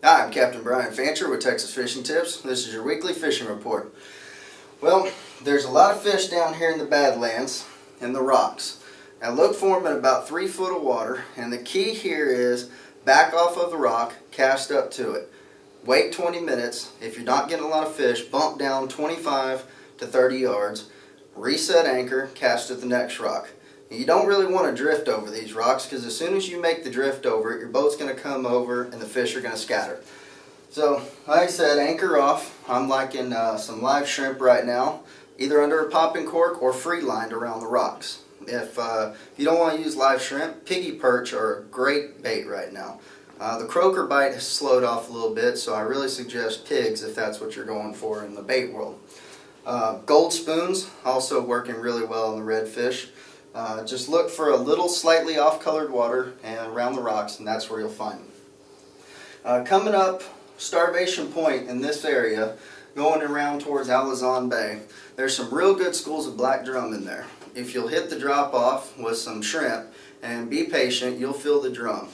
Hi, I'm Captain Brian Fancher with Texas Fishing Tips. This is your weekly fishing report. Well, there's a lot of fish down here in the Badlands and the rocks. Now look for them at about 3 foot of water, and the key here is back off of the rock, cast up to it. Wait 20 minutes. If you're not getting a lot of fish, bump down 25 to 30 yards, reset anchor, cast at the next rock. You don't really want to drift over these rocks because as soon as you make the drift over it, your boat's going to come over and the fish are going to scatter. So, like I said, anchor off. I'm liking some live shrimp right now, either under a popping cork or free lined around the rocks. If you don't want to use live shrimp, piggy perch are a great bait right now. The croaker bite has slowed off a little bit, so I really suggest pigs if that's what you're going for in the bait world. Gold spoons also working really well on the redfish. Just look for a little slightly off-colored water and around the rocks, and that's where you'll find them. Coming up, Starvation Point in this area, going around towards Alazan Bay, there's some real good schools of black drum in there. If you'll hit the drop off with some shrimp and be patient, you'll feel the drum.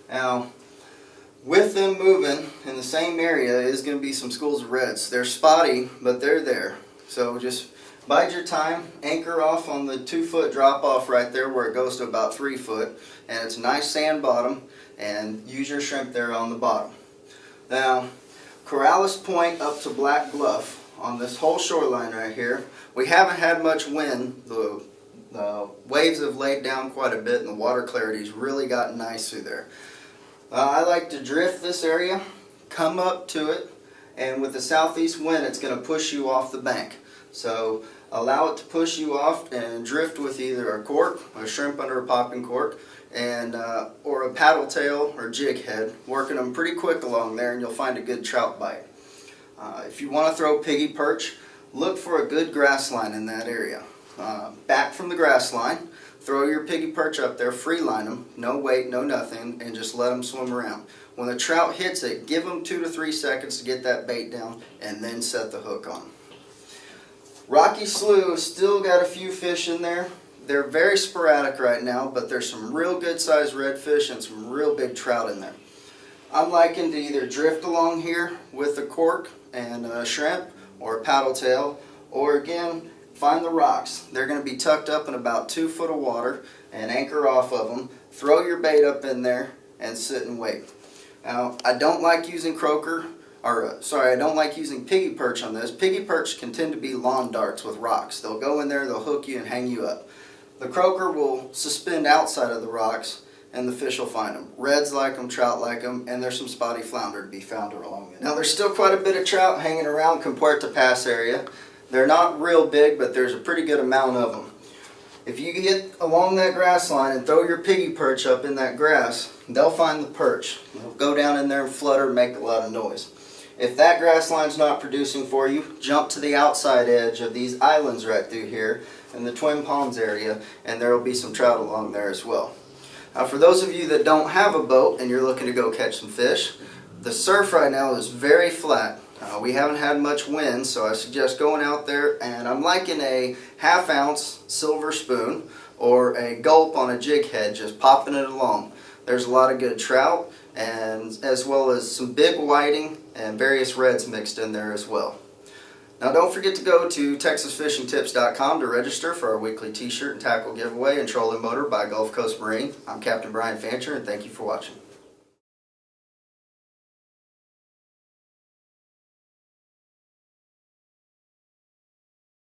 Now, with them moving in the same area is going to be some schools of reds. They're spotty, but they're there. So just bide your time, anchor off on the 2 foot drop off right there where it goes to about 3 foot, and it's a nice sand bottom, and use your shrimp there on the bottom. Now, Corrales Point up to Black Bluff on this whole shoreline right here, we haven't had much wind. The waves have laid down quite a bit and the water clarity's really gotten nice through there. I like to drift this area, come up to it, and with the southeast wind it's going to push you off the bank. So allow it to push you off and drift with either a cork, a shrimp under a popping cork, and or a paddle tail or jig head, working them pretty quick along there and you'll find a good trout bite. If you want to throw piggy perch, look for a good grass line in that area. Back from the grass line, throw your piggy perch up there, free line them, no weight, no nothing, and just let them swim around. When the trout hits it, give them 2 to 3 seconds to get that bait down and then set the hook on. Rocky Slough has still got a few fish in there. They're very sporadic right now, but there's some real good sized redfish and some real big trout in there. I'm liking to either drift along here with a cork and a shrimp or a paddle tail, or again, find the rocks. They're going to be tucked up in about 2 foot of water and anchor off of them. Throw your bait up in there and sit and wait. Now, I don't like using I don't like using piggy perch on this. Piggy perch can tend to be lawn darts with rocks. They'll go in there, they'll hook you and hang you up. The croaker will suspend outside of the rocks and the fish will find them. Reds like them, trout like them, and there's some spotty flounder to be found along it. Now there's still quite a bit of trout hanging around Compuerta Pass area. They're not real big, but there's a pretty good amount of them. If you get along that grass line and throw your piggy perch up in that grass, they'll find the perch. They'll go down in there and flutter and make a lot of noise. If that grass line's not producing for you, jump to the outside edge of these islands right through here in the Twin Palms area, and there will be some trout along there as well. Now for those of you that don't have a boat and you're looking to go catch some fish, the surf right now is very flat. We haven't had much wind, so I suggest going out there, and I'm liking a 1/2 ounce silver spoon or a gulp on a jig head, just popping it along. There's a lot of good trout, and as well as some big whiting and various reds mixed in there as well. Now don't forget to go to TexasFishingTips.com to register for our weekly t-shirt and tackle giveaway and trolling motor by Gulf Coast Marine. I'm Captain Brian Fancher, and thank you for watching.